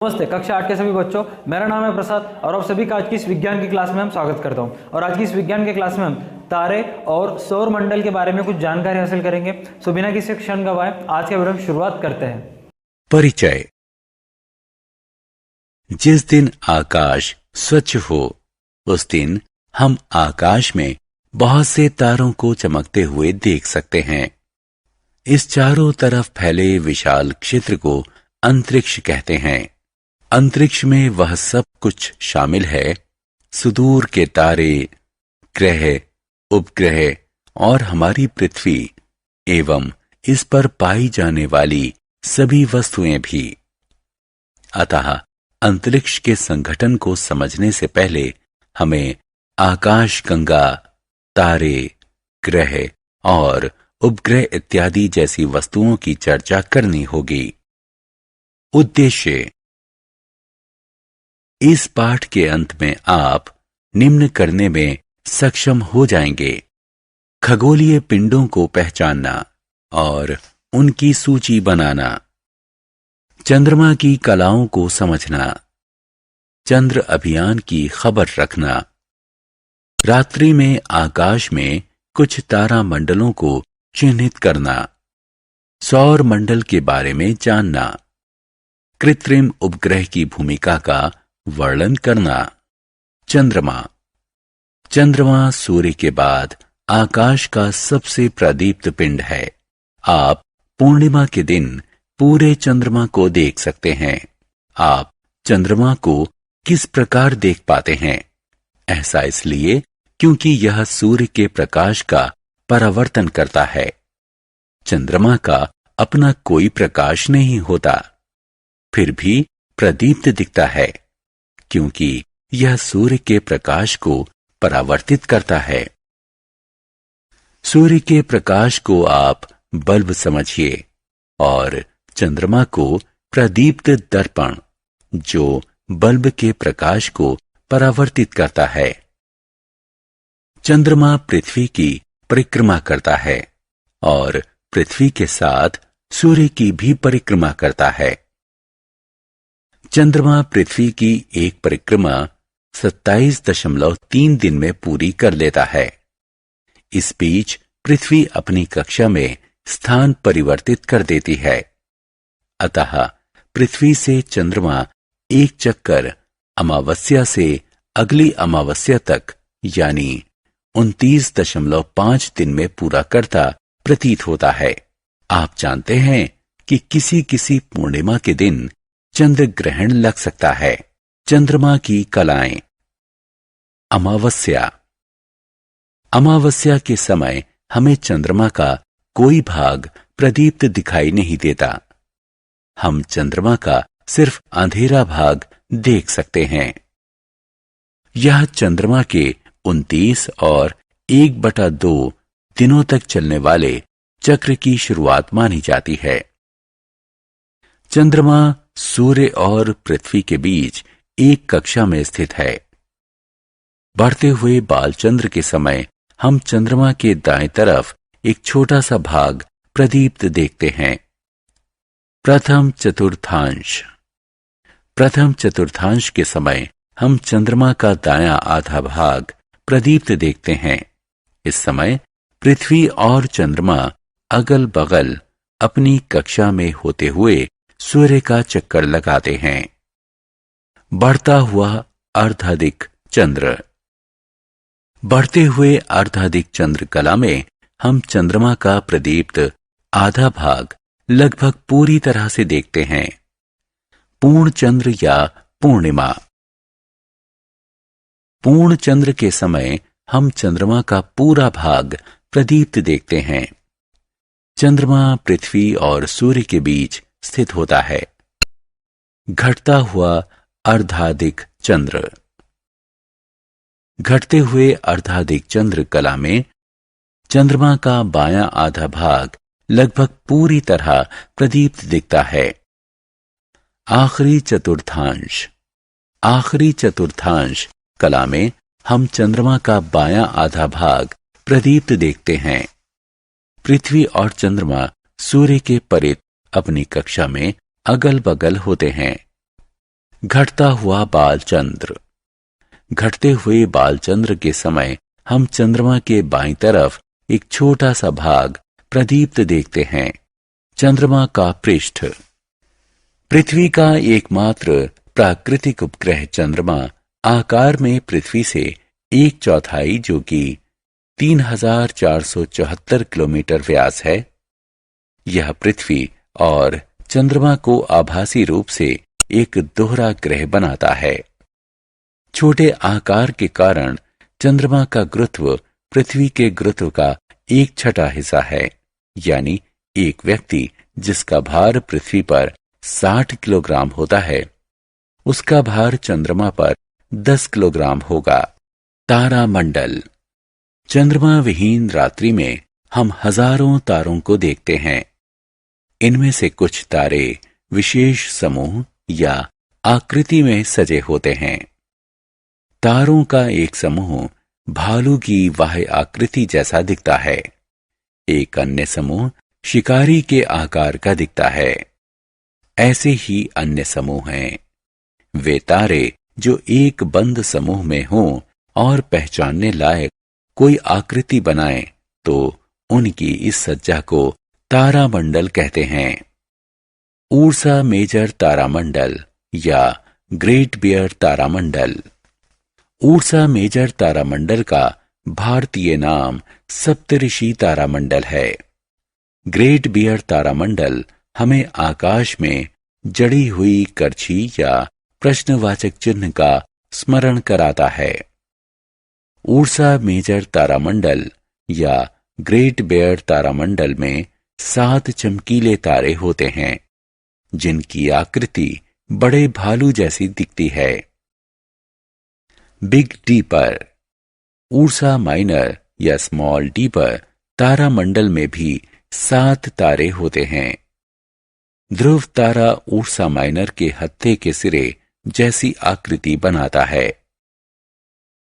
नमस्ते कक्षा 8 के सभी बच्चों, मेरा नाम है प्रसाद और आप सभी का आज की इस विज्ञान की क्लास में हम स्वागत करता हूं। और आज की इस विज्ञान के क्लास में हम तारे और सौर मंडल के बारे में कुछ जानकारी हासिल करेंगे। सो बिना किसी क्षण गवाए आज के वीडियो में शुरुआत करते हैं। परिचय। जिस दिन आकाश स्वच्छ हो उस दिन हम आकाश में बहुत से तारों को चमकते हुए देख सकते हैं। इस चारों तरफ फैले विशाल क्षेत्र को अंतरिक्ष कहते हैं। अंतरिक्ष में वह सब कुछ शामिल है, सुदूर के तारे, ग्रह, उपग्रह और हमारी पृथ्वी एवं इस पर पाई जाने वाली सभी वस्तुएं भी। अतः अंतरिक्ष के संगठन को समझने से पहले हमें आकाशगंगा, तारे, ग्रह और उपग्रह इत्यादि जैसी वस्तुओं की चर्चा करनी होगी। उद्देश्य। इस पाठ के अंत में आप निम्न करने में सक्षम हो जाएंगे: खगोलीय पिंडों को पहचानना और उनकी सूची बनाना, चंद्रमा की कलाओं को समझना, चंद्र अभियान की खबर रखना, रात्रि में आकाश में कुछ तारामंडलों को चिन्हित करना, सौर मंडल के बारे में जानना, कृत्रिम उपग्रह की भूमिका का वर्णन करना। चंद्रमा। चंद्रमा सूर्य के बाद आकाश का सबसे प्रदीप्त पिंड है। आप पूर्णिमा के दिन पूरे चंद्रमा को देख सकते हैं। आप चंद्रमा को किस प्रकार देख पाते हैं? ऐसा इसलिए क्योंकि यह सूर्य के प्रकाश का परावर्तन करता है। चंद्रमा का अपना कोई प्रकाश नहीं होता, फिर भी प्रदीप्त दिखता है क्योंकि यह सूर्य के प्रकाश को परावर्तित करता है। सूर्य के प्रकाश को आप बल्ब समझिए और चंद्रमा को प्रदीप्त दर्पण, जो बल्ब के प्रकाश को परावर्तित करता है। चंद्रमा पृथ्वी की परिक्रमा करता है और पृथ्वी के साथ सूर्य की भी परिक्रमा करता है। चंद्रमा पृथ्वी की एक परिक्रमा 27.3 दिन में पूरी कर लेता है। इस बीच पृथ्वी अपनी कक्षा में स्थान परिवर्तित कर देती है। अतः पृथ्वी से चंद्रमा एक चक्कर अमावस्या से अगली अमावस्या तक यानी 29.5 दिन में पूरा करता प्रतीत होता है। आप जानते हैं कि किसी किसी पूर्णिमा के दिन चंद्र ग्रहण लग सकता है। चंद्रमा की कलाएं। अमावस्या। अमावस्या के समय हमें चंद्रमा का कोई भाग प्रदीप्त दिखाई नहीं देता। हम चंद्रमा का सिर्फ अंधेरा भाग देख सकते हैं। यह चंद्रमा के 29 और 1/2 दिनों तक चलने वाले चक्र की शुरुआत मानी जाती है। चंद्रमा सूर्य और पृथ्वी के बीच एक कक्षा में स्थित है। बढ़ते हुए बालचंद्र के समय हम चंद्रमा के दाएं तरफ एक छोटा सा भाग प्रदीप्त देखते हैं। प्रथम चतुर्थांश। प्रथम चतुर्थांश के समय हम चंद्रमा का दायां आधा भाग प्रदीप्त देखते हैं। इस समय पृथ्वी और चंद्रमा अगल बगल अपनी कक्षा में होते हुए सूर्य का चक्कर लगाते हैं। बढ़ता हुआ अर्धाधिक चंद्र। बढ़ते हुए अर्धाधिक चंद्र कला में हम चंद्रमा का प्रदीप्त आधा भाग लगभग पूरी तरह से देखते हैं। पूर्ण चंद्र या पूर्णिमा। पूर्ण चंद्र के समय हम चंद्रमा का पूरा भाग प्रदीप्त देखते हैं। चंद्रमा पृथ्वी और सूर्य के बीच स्थित होता है। घटता हुआ अर्धाधिक चंद्र। घटते हुए अर्धाधिक चंद्र कला में चंद्रमा का बायां आधा भाग लगभग पूरी तरह प्रदीप्त दिखता है। आखिरी चतुर्थांश। आखिरी चतुर्थांश कला में हम चंद्रमा का बायां आधा भाग प्रदीप्त देखते हैं। पृथ्वी और चंद्रमा सूर्य के परित अपनी कक्षा में अगल बगल होते हैं। घटता हुआ बालचंद्र। घटते हुए बालचंद्र के समय हम चंद्रमा के बाईं तरफ एक छोटा सा भाग प्रदीप्त देखते हैं, चंद्रमा का पृष्ठ। पृथ्वी का एकमात्र प्राकृतिक उपग्रह चंद्रमा आकार में पृथ्वी से 1/4 जो कि 3474 किलोमीटर व्यास है। यह पृथ्वी और चंद्रमा को आभासी रूप से एक दोहरा ग्रह बनाता है। छोटे आकार के कारण चंद्रमा का गुरुत्व पृथ्वी के गुरुत्व का 1/6 हिस्सा है, यानी एक व्यक्ति जिसका भार पृथ्वी पर 60 किलोग्राम होता है, उसका भार चंद्रमा पर 10 किलोग्राम होगा। तारामंडल। चंद्रमा विहीन रात्रि में हम हजारों तारों को देखते हैं। इनमें से कुछ तारे विशेष समूह या आकृति में सजे होते हैं। तारों का एक समूह भालू की बाह्य आकृति जैसा दिखता है। एक अन्य समूह शिकारी के आकार का दिखता है। ऐसे ही अन्य समूह हैं। वे तारे जो एक बंद समूह में हों और पहचानने लायक कोई आकृति बनाएं तो उनकी इस सज्जा को तारामंडल कहते हैं। उर्सा मेजर तारामंडल या ग्रेट बियर तारामंडल। उर्सा मेजर तारामंडल का भारतीय नाम सप्तऋषि तारामंडल है। ग्रेट बियर तारामंडल हमें आकाश में जड़ी हुई करछी या प्रश्नवाचक चिन्ह का स्मरण कराता है। उर्सा मेजर तारामंडल या ग्रेट बियर तारामंडल में 7 चमकीले तारे होते हैं, जिनकी आकृति बड़े भालू जैसी दिखती है। Big deeper. उर्सा माइनर या स्मॉल डीपर तारामंडल में भी 7 तारे होते हैं। ध्रुव तारा उर्सा माइनर के हत्थे के सिरे जैसी आकृति बनाता है।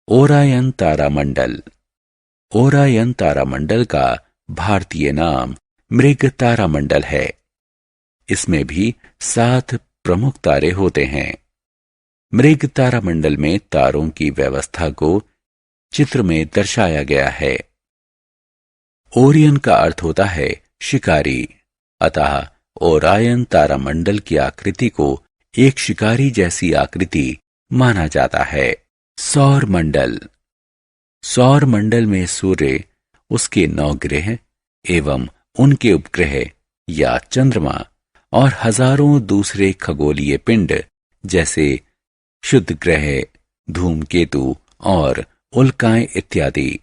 ओरायन तारामंडल। ओरायन तारामंडल का भारतीय नाम मृग तारामंडल है। इसमें भी 7 प्रमुख तारे होते हैं। मृग तारामंडल में तारों की व्यवस्था को चित्र में दर्शाया गया है। ओरियन का अर्थ होता है शिकारी, अतः ओरायन तारामंडल की आकृति को एक शिकारी जैसी आकृति माना जाता है। सौर मंडल। सौर मंडल में सूर्य, उसके 9 ग्रह एवं उनके उपग्रह या चंद्रमा और हजारों दूसरे खगोलीय पिंड जैसे शुद्ध ग्रह, धूमकेतु और उल्काएं इत्यादि।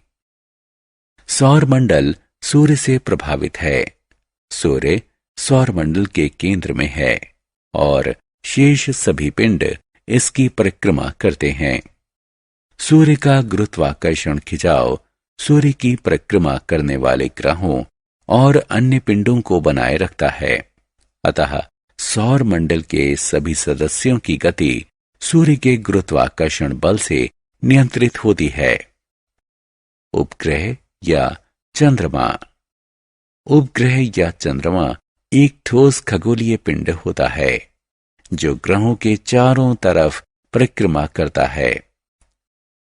सौर मंडल सूर्य से प्रभावित है। सूर्य सौर मंडल के केंद्र में है और शेष सभी पिंड इसकी परिक्रमा करते हैं। सूर्य का गुरुत्वाकर्षण खिंचाव सूर्य की परिक्रमा करने वाले ग्रहों और अन्य पिंडों को बनाए रखता है। अतः सौर मंडल के सभी सदस्यों की गति सूर्य के गुरुत्वाकर्षण बल से नियंत्रित होती है। उपग्रह या चंद्रमा। उपग्रह या चंद्रमा एक ठोस खगोलीय पिंड होता है जो ग्रहों के चारों तरफ परिक्रमा करता है।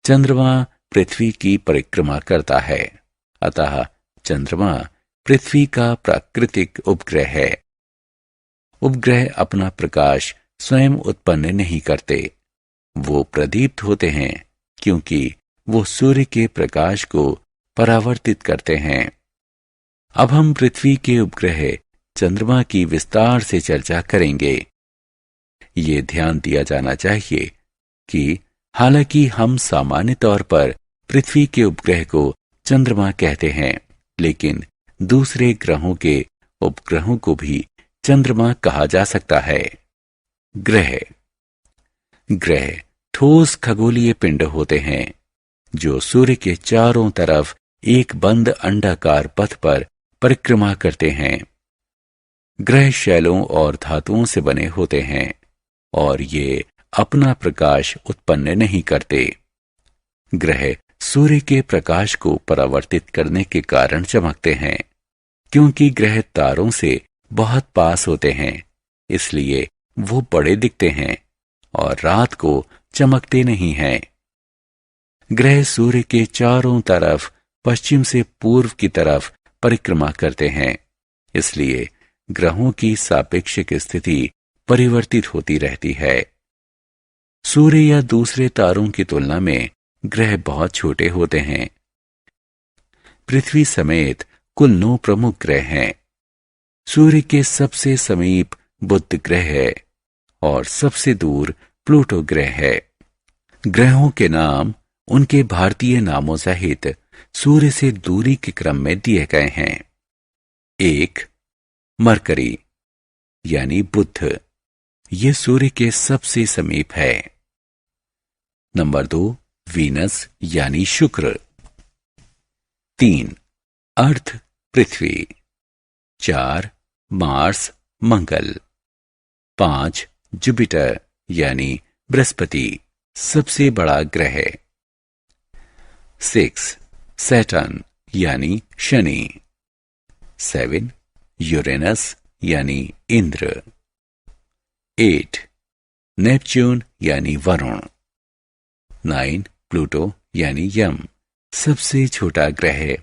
चंद्रमा पृथ्वी की परिक्रमा करता है, अतः चंद्रमा पृथ्वी का प्राकृतिक उपग्रह है। उपग्रह अपना प्रकाश स्वयं उत्पन्न नहीं करते, वो प्रदीप्त होते हैं क्योंकि वो सूर्य के प्रकाश को परावर्तित करते हैं। अब हम पृथ्वी के उपग्रह चंद्रमा की विस्तार से चर्चा करेंगे। ये ध्यान दिया जाना चाहिए कि हालांकि हम सामान्य तौर पर पृथ्वी के उपग्रह को चंद्रमा कहते हैं, लेकिन दूसरे ग्रहों के उपग्रहों को भी चंद्रमा कहा जा सकता है। ग्रह। ग्रह ठोस खगोलीय पिंड होते हैं जो सूर्य के चारों तरफ एक बंद अंडाकार पथ पर परिक्रमा करते हैं। ग्रह शैलों और धातुओं से बने होते हैं और ये अपना प्रकाश उत्पन्न नहीं करते। ग्रह सूर्य के प्रकाश को परावर्तित करने के कारण चमकते हैं। क्योंकि ग्रह तारों से बहुत पास होते हैं, इसलिए वो बड़े दिखते हैं, और रात को चमकते नहीं हैं। ग्रह सूर्य के चारों तरफ पश्चिम से पूर्व की तरफ परिक्रमा करते हैं, इसलिए ग्रहों की सापेक्षिक स्थिति परिवर्तित होती रहती है। सूर्य या दूसरे तारों की तुलना में ग्रह बहुत छोटे होते हैं। पृथ्वी समेत कुल 9 प्रमुख ग्रह हैं। सूर्य के सबसे समीप बुध ग्रह है और सबसे दूर प्लूटो ग्रह है। ग्रहों के नाम उनके भारतीय नामों सहित सूर्य से दूरी के क्रम में दिए गए हैं। 1. मरकरी यानी बुध, ये सूर्य के सबसे समीप है। नंबर 2. वीनस यानी शुक्र। 3. अर्थ पृथ्वी। 4. मार्स मंगल। 5. जुपिटर यानी बृहस्पति, सबसे बड़ा ग्रह। 6. सैटर्न यानी शनि। 7. यूरेनस यानी इंद्र। 8. नेपच्यून यानी वरुण। 9. प्लूटो यानी यम, सबसे छोटा ग्रह।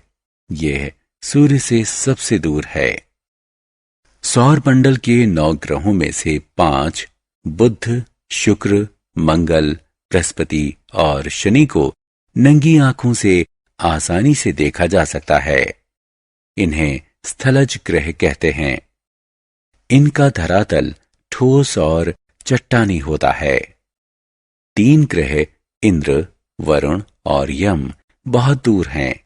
यह सूर्य से सबसे दूर है। सौर मंडल के 9 ग्रहों में से 5 बुध, शुक्र, मंगल, बृहस्पति और शनि को नंगी आंखों से आसानी से देखा जा सकता है। इन्हें स्थलज ग्रह कहते हैं। इनका धरातल ठोस और चट्टानी होता है। 3 ग्रह इंद्र, वरुण और यम बहुत दूर हैं,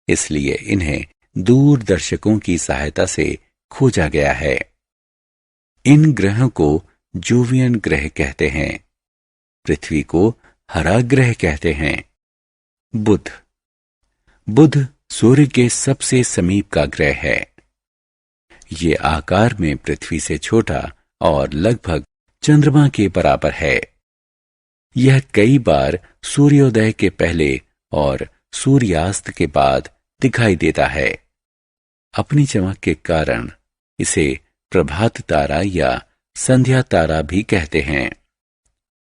इसलिए इन्हें दूरदर्शकों की सहायता से खोजा गया है। इन ग्रहों को जोवियन ग्रह कहते हैं। पृथ्वी को हरा ग्रह कहते हैं। बुध सूर्य के सबसे समीप का ग्रह है। ये आकार में पृथ्वी से छोटा और लगभग चंद्रमा के बराबर है। यह कई बार सूर्योदय के पहले और सूर्यास्त के बाद दिखाई देता है। अपनी चमक के कारण इसे प्रभात तारा या संध्या तारा भी कहते हैं।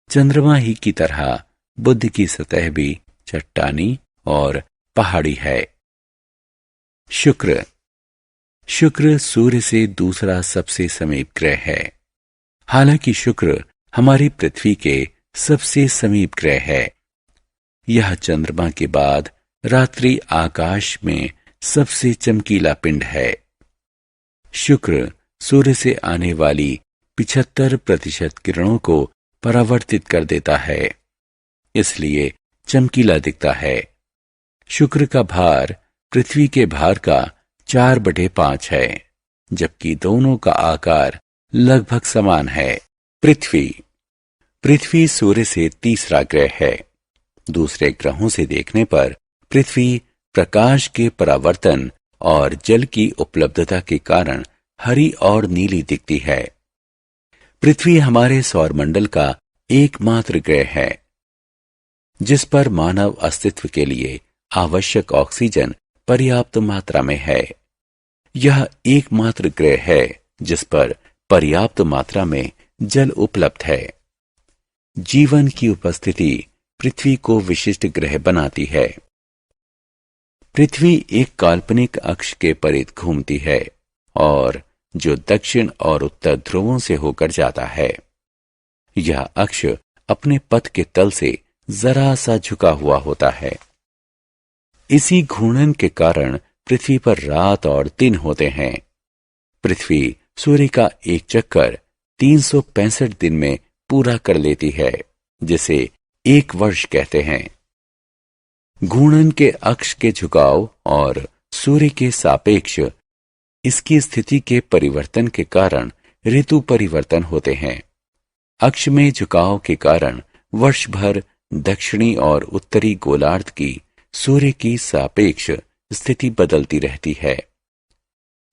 चंद्रमा ही की तरह बुध की सतह भी चट्टानी और पहाड़ी है। शुक्र सूर्य से दूसरा सबसे समीप ग्रह है। हालांकि शुक्र हमारी पृथ्वी के सबसे समीप ग्रह है। यह चंद्रमा के बाद रात्रि आकाश में सबसे चमकीला पिंड है। शुक्र सूर्य से आने वाली 75% किरणों को परावर्तित कर देता है, इसलिए चमकीला दिखता है। शुक्र का भार पृथ्वी के भार का 4/5 है, जबकि दोनों का आकार लगभग समान है। पृथ्वी सूर्य से तीसरा ग्रह है। दूसरे ग्रहों से देखने पर पृथ्वी प्रकाश के परावर्तन और जल की उपलब्धता के कारण हरी और नीली दिखती है। पृथ्वी हमारे सौरमंडल का एकमात्र ग्रह है जिस पर मानव अस्तित्व के लिए आवश्यक ऑक्सीजन पर्याप्त मात्रा में है। यह एकमात्र ग्रह है जिस पर पर्याप्त मात्रा में जल उपलब्ध है। जीवन की उपस्थिति पृथ्वी को विशिष्ट ग्रह बनाती है। पृथ्वी एक काल्पनिक अक्ष के परिध घूमती है और जो दक्षिण और उत्तर ध्रुवों से होकर जाता है। यह अक्ष अपने पथ के तल से जरा सा झुका हुआ होता है। इसी घूर्णन के कारण पृथ्वी पर रात और दिन होते हैं। पृथ्वी सूर्य का एक चक्कर 365 दिन में पूरा कर लेती है, जिसे 1 वर्ष कहते हैं। घूर्णन के अक्ष के झुकाव और सूर्य के सापेक्ष इसकी स्थिति के परिवर्तन के कारण ऋतु परिवर्तन होते हैं। अक्ष में झुकाव के कारण वर्ष भर दक्षिणी और उत्तरी गोलार्ध की सूर्य की सापेक्ष स्थिति बदलती रहती है।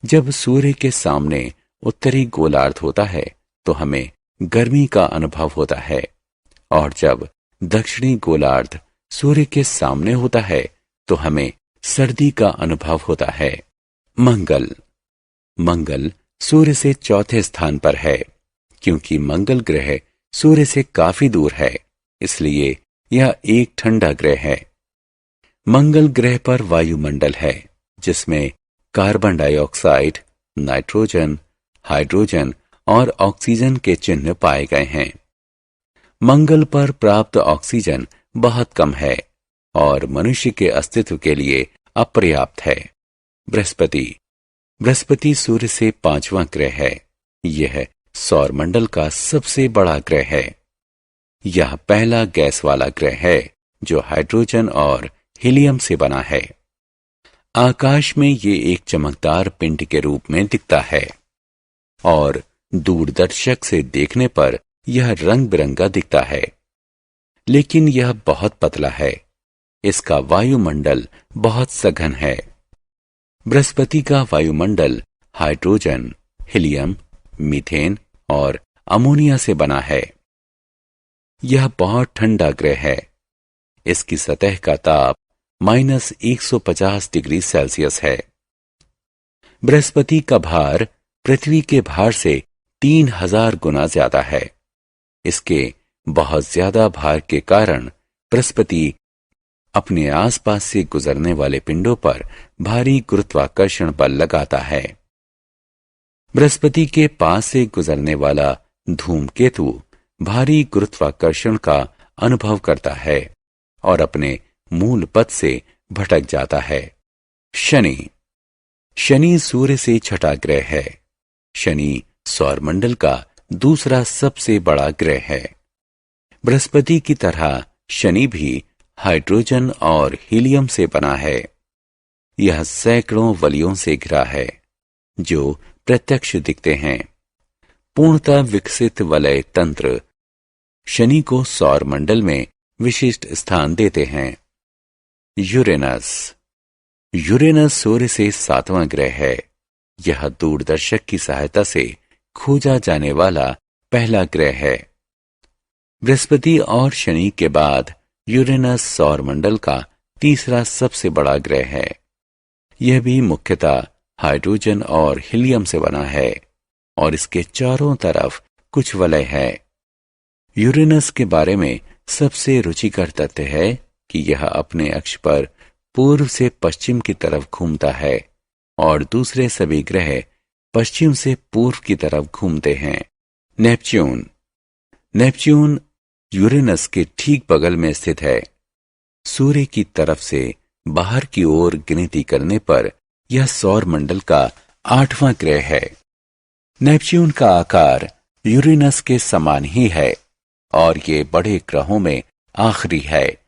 जब सूर्य के सामने उत्तरी गोलार्ध होता है तो हमें गर्मी का अनुभव होता है, और जब दक्षिणी गोलार्ध सूर्य के सामने होता है तो हमें सर्दी का अनुभव होता है। मंगल सूर्य से चौथे स्थान पर है, क्योंकि मंगल ग्रह सूर्य से काफी दूर है, इसलिए यह एक ठंडा ग्रह है। मंगल ग्रह पर वायुमंडल है, जिसमें कार्बन डाइऑक्साइड, नाइट्रोजन, हाइड्रोजन और ऑक्सीजन के चिन्ह पाए गए हैं। मंगल पर प्राप्त ऑक्सीजन बहुत कम है और मनुष्य के अस्तित्व के लिए अपर्याप्त है। बृहस्पति सूर्य से 5वां ग्रह है। यह सौरमंडल का सबसे बड़ा ग्रह है। यह पहला गैस वाला ग्रह है जो हाइड्रोजन और हीलियम से बना है। आकाश में ये एक चमकदार पिंड के रूप में दिखता है और दूरदर्शक से देखने पर यह रंग बिरंगा दिखता है, लेकिन यह बहुत पतला है। इसका वायुमंडल बहुत सघन है। बृहस्पति का वायुमंडल हाइड्रोजन, हीलियम, मीथेन और अमोनिया से बना है। यह बहुत ठंडा ग्रह है। इसकी सतह का ताप -150 डिग्री सेल्सियस है। बृहस्पति का भार पृथ्वी के भार से 3000 गुना ज्यादा है। इसके बहुत ज्यादा भार के कारण बृहस्पति अपने आसपास से गुजरने वाले पिंडों पर भारी गुरुत्वाकर्षण बल लगाता है। बृहस्पति के पास से गुजरने वाला धूमकेतु भारी गुरुत्वाकर्षण का अनुभव करता है और अपने मूल पथ से भटक जाता है। शनि सूर्य से छठा ग्रह है। शनि सौरमंडल का दूसरा सबसे बड़ा ग्रह है। बृहस्पति की तरह शनि भी हाइड्रोजन और हीलियम से बना है। यह सैकड़ों वलयों से घिरा है जो प्रत्यक्ष दिखते हैं। पूर्णतः विकसित वलय तंत्र शनि को सौरमंडल में विशिष्ट स्थान देते हैं। यूरेनस सूर्य से 7वां ग्रह है। यह दूरदर्शक की सहायता से खोजा जाने वाला पहला ग्रह है। बृहस्पति और शनि के बाद यूरेनस सौरमंडल का तीसरा सबसे बड़ा ग्रह है। यह भी मुख्यतः हाइड्रोजन और हीलियम से बना है और इसके चारों तरफ कुछ वलय है। यूरेनस के बारे में सबसे रुचिकर तथ्य है कि यह अपने अक्ष पर पूर्व से पश्चिम की तरफ घूमता है और दूसरे सभी ग्रह पश्चिम से पूर्व की तरफ घूमते हैं। नेपच्यून यूरेनस के ठीक बगल में स्थित है। सूर्य की तरफ से बाहर की ओर गिनती करने पर यह सौरमंडल का 8वां ग्रह है। नेपच्यून का आकार यूरेनस के समान ही है और ये बड़े ग्रहों में आखिरी है।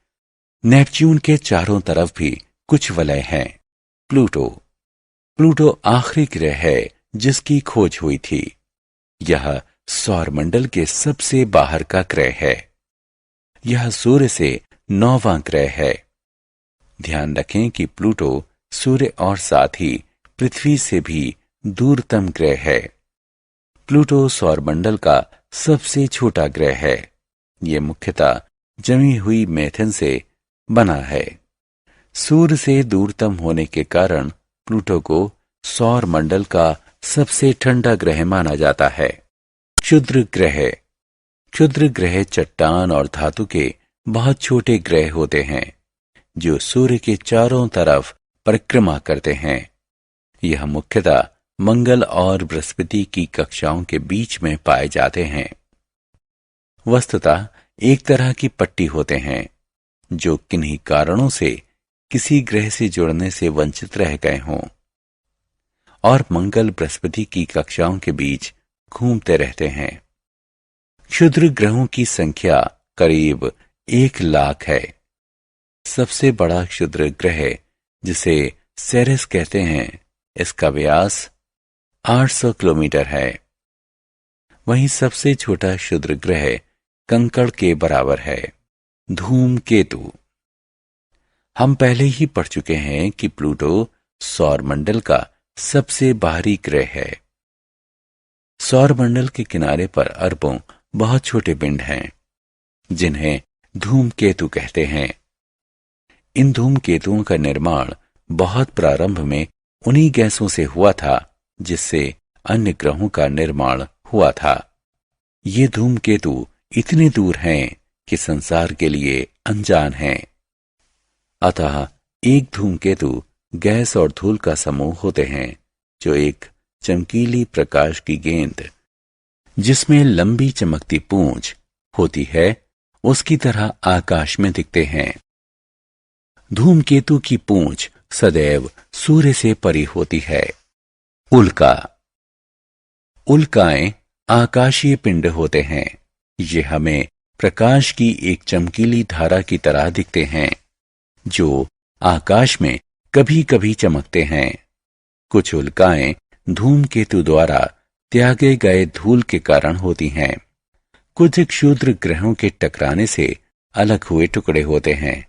नेपच्यून के चारों तरफ भी कुछ वलय हैं। प्लूटो आखिरी ग्रह है जिसकी खोज हुई थी। यह सौरमंडल के सबसे बाहर का ग्रह है। यह सूर्य से 9वां ग्रह है। ध्यान रखें कि प्लूटो सूर्य और साथ ही पृथ्वी से भी दूरतम ग्रह है। प्लूटो सौरमंडल का सबसे छोटा ग्रह है। यह मुख्यतः जमी हुई मेथन से बना है। सूर्य से दूरतम होने के कारण प्लूटो को सौरमंडल का सबसे ठंडा ग्रह माना जाता है। क्षुद्र ग्रह चट्टान और धातु के बहुत छोटे ग्रह होते हैं जो सूर्य के चारों तरफ परिक्रमा करते हैं। यह मुख्यतः मंगल और बृहस्पति की कक्षाओं के बीच में पाए जाते हैं। वस्तुतः एक तरह की पट्टी होते हैं जो किन्हीं कारणों से किसी ग्रह से जुड़ने से वंचित रह गए हों और मंगल बृहस्पति की कक्षाओं के बीच घूमते रहते हैं। क्षुद्र ग्रहों की संख्या करीब 1 लाख है। सबसे बड़ा क्षुद्र ग्रह जिसे सेरेस कहते हैं, इसका व्यास 800 किलोमीटर है। वहीं सबसे छोटा क्षुद्र ग्रह कंकड़ के बराबर है। धूमकेतु। हम पहले ही पढ़ चुके हैं कि प्लूटो सौरमंडल का सबसे बाहरी ग्रह है। सौरमंडल के किनारे पर अरबों बहुत छोटे पिंड हैं जिन्हें धूमकेतु कहते हैं। इन धूमकेतुओं का निर्माण बहुत प्रारंभ में उन्हीं गैसों से हुआ था जिससे अन्य ग्रहों का निर्माण हुआ था। ये धूमकेतु इतने दूर हैं कि संसार के लिए अनजान हैं। अतः एक धूमकेतु गैस और धूल का समूह होते हैं जो एक चमकीली प्रकाश की गेंद जिसमें लंबी चमकती पूंछ होती है उसकी तरह आकाश में दिखते हैं। धूमकेतु की पूंछ सदैव सूर्य से परी होती है। उल्का। उल्काएं आकाशीय पिंड होते हैं। ये हमें प्रकाश की एक चमकीली धारा की तरह दिखते हैं जो आकाश में कभी कभी चमकते हैं। कुछ उल्काएं धूमकेतु द्वारा त्यागे गए धूल के कारण होती हैं। कुछ क्षुद्र ग्रहों के टकराने से अलग हुए टुकड़े होते हैं।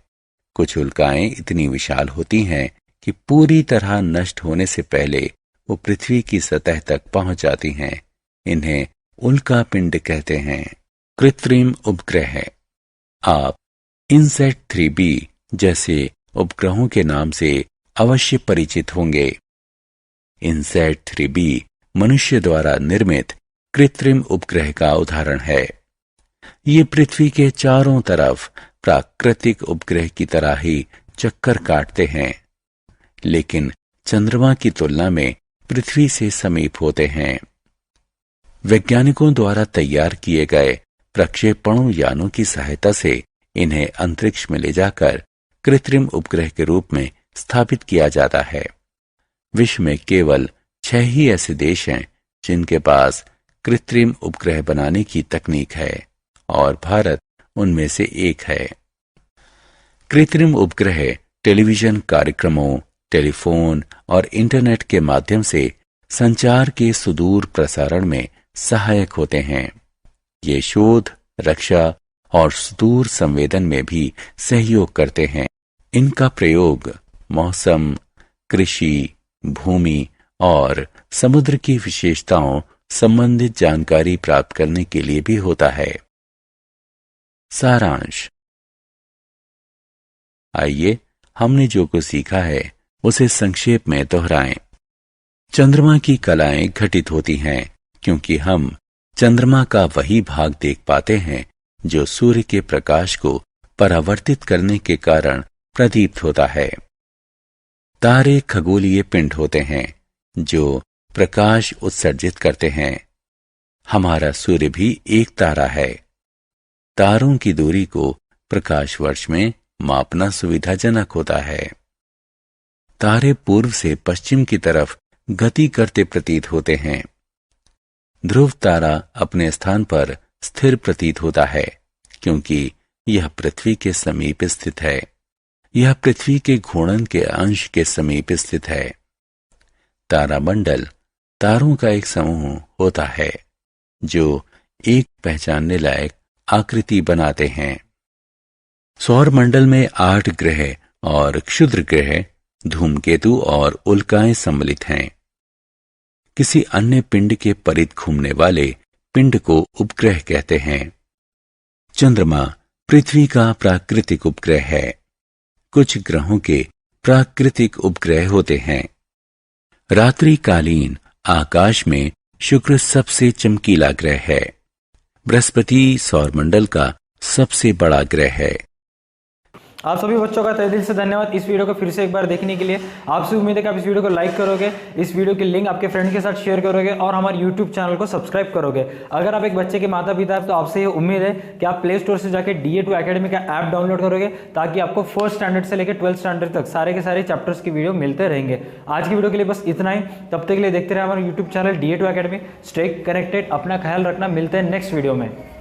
कुछ उल्काएं इतनी विशाल होती हैं कि पूरी तरह नष्ट होने से पहले वो पृथ्वी की सतह तक पहुंच जाती हैं। इन्हें उल्का पिंड कहते हैं। कृत्रिम उपग्रह। आप इनसैट 3B जैसे उपग्रहों के नाम से अवश्य परिचित होंगे। इनसैट 3B मनुष्य द्वारा निर्मित कृत्रिम उपग्रह का उदाहरण है। ये पृथ्वी के चारों तरफ प्राकृतिक उपग्रह की तरह ही चक्कर काटते हैं, लेकिन चंद्रमा की तुलना में पृथ्वी से समीप होते हैं। वैज्ञानिकों द्वारा तैयार किए गए प्रक्षेपणों यानों की सहायता से इन्हें अंतरिक्ष में ले जाकर कृत्रिम उपग्रह के रूप में स्थापित किया जाता है। विश्व में केवल 6 ही ऐसे देश हैं जिनके पास कृत्रिम उपग्रह बनाने की तकनीक है और भारत उनमें से एक है। कृत्रिम उपग्रह टेलीविजन कार्यक्रमों, टेलीफोन और इंटरनेट के माध्यम से संचार के सुदूर प्रसारण में सहायक होते हैं। ये शोध, रक्षा और सुदूर संवेदन में भी सहयोग करते हैं। इनका प्रयोग मौसम, कृषि, भूमि और समुद्र की विशेषताओं संबंधित जानकारी प्राप्त करने के लिए भी होता है। सारांश। आइए हमने जो कुछ सीखा है उसे संक्षेप में दोहराएं। चंद्रमा की कलाएं घटित होती हैं क्योंकि हम चंद्रमा का वही भाग देख पाते हैं जो सूर्य के प्रकाश को परावर्तित करने के कारण प्रदीप्त होता है। तारे खगोलीय पिंड होते हैं जो प्रकाश उत्सर्जित करते हैं। हमारा सूर्य भी एक तारा है। तारों की दूरी को प्रकाश वर्ष में मापना सुविधाजनक होता है। तारे पूर्व से पश्चिम की तरफ गति करते प्रतीत होते हैं। ध्रुव तारा अपने स्थान पर स्थिर प्रतीत होता है क्योंकि यह पृथ्वी के समीप स्थित है। यह पृथ्वी के घूर्णन के अंश के समीप स्थित है। तारामंडल तारों का एक समूह होता है जो एक पहचानने लायक आकृति बनाते हैं। सौर मंडल में 8 ग्रह और क्षुद्र ग्रह, धूमकेतु और उल्काएं सम्मिलित हैं। किसी अन्य पिंड के परिध घूमने वाले पिंड को उपग्रह कहते हैं। चंद्रमा पृथ्वी का प्राकृतिक उपग्रह है। कुछ ग्रहों के प्राकृतिक उपग्रह होते हैं। रात्रिकालीन आकाश में शुक्र सबसे चमकीला ग्रह है। बृहस्पति सौरमंडल का सबसे बड़ा ग्रह है। आप सभी बच्चों का तहे दिल से धन्यवाद इस वीडियो को फिर से एक बार देखने के लिए। आपसे उम्मीद है कि आप इस वीडियो को लाइक करोगे, इस वीडियो की लिंक आपके फ्रेंड के साथ शेयर करोगे और हमारे यूट्यूब चैनल को सब्सक्राइब करोगे। अगर आप एक बच्चे के माता पिता हैं तो आपसे ये उम्मीद है कि आप प्ले स्टोर से जाकर DA2 अकेडमी का ऐप डाउनलोड करोगे ताकि आपको 1st स्टैंडर्ड से लेकर 12th स्टैंडर्ड तक सारे के सारे चैप्टर्स की वीडियो मिलते रहेंगे। आज की वीडियो के लिए बस इतना ही। तब तक के लिए देखते रहे हमारे YouTube channel DA2 academy. Stay connected, अपना ख्याल रखना। मिलते हैं नेक्स्ट वीडियो में।